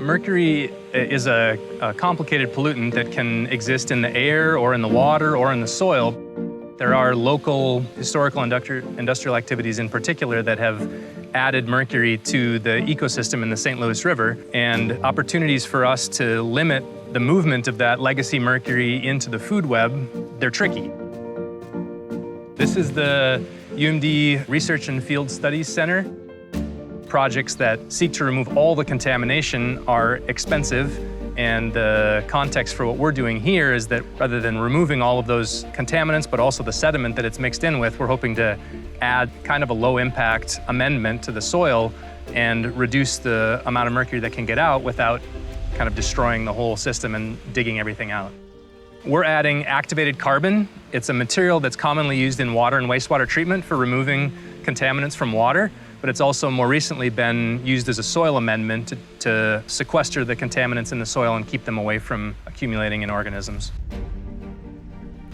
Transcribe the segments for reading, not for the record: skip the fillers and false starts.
Mercury is a complicated pollutant that can exist in the air or in the water or in the soil. There are local historical industrial activities in particular that have added mercury to the ecosystem in the St. Louis River, and opportunities for us to limit the movement of that legacy mercury into the food web, they're tricky. This is the UMD Research and Field Studies Center. Projects that seek to remove all the contamination are expensive, and the context for what we're doing here is that rather than removing all of those contaminants, but also the sediment that it's mixed in with, we're hoping to add kind of a low-impact amendment to the soil and reduce the amount of mercury that can get out without kind of destroying the whole system and digging everything out. We're adding activated carbon. It's a material that's commonly used in water and wastewater treatment for removing contaminants from water, but it's also more recently been used as a soil amendment to sequester the contaminants in the soil and keep them away from accumulating in organisms.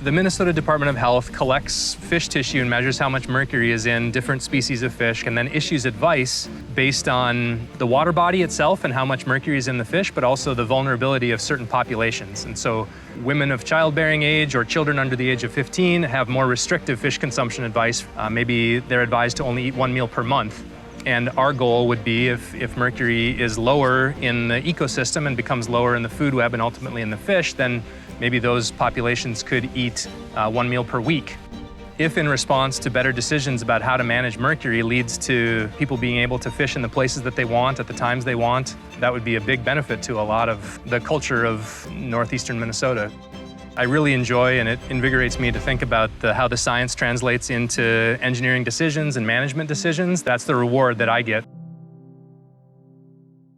The Minnesota Department of Health collects fish tissue and measures how much mercury is in different species of fish, and then issues advice based on the water body itself and how much mercury is in the fish, but also the vulnerability of certain populations. And so women of childbearing age or children under the age of 15 have more restrictive fish consumption advice. Maybe they're advised to only eat 1 meal per month. And our goal would be if mercury is lower in the ecosystem and becomes lower in the food web and ultimately in the fish, then maybe those populations could eat 1 meal per week. If in response to better decisions about how to manage mercury leads to people being able to fish in the places that they want at the times they want, that would be a big benefit to a lot of the culture of northeastern Minnesota. I really enjoy, and it invigorates me to think about how the science translates into engineering decisions and management decisions. That's the reward that I get.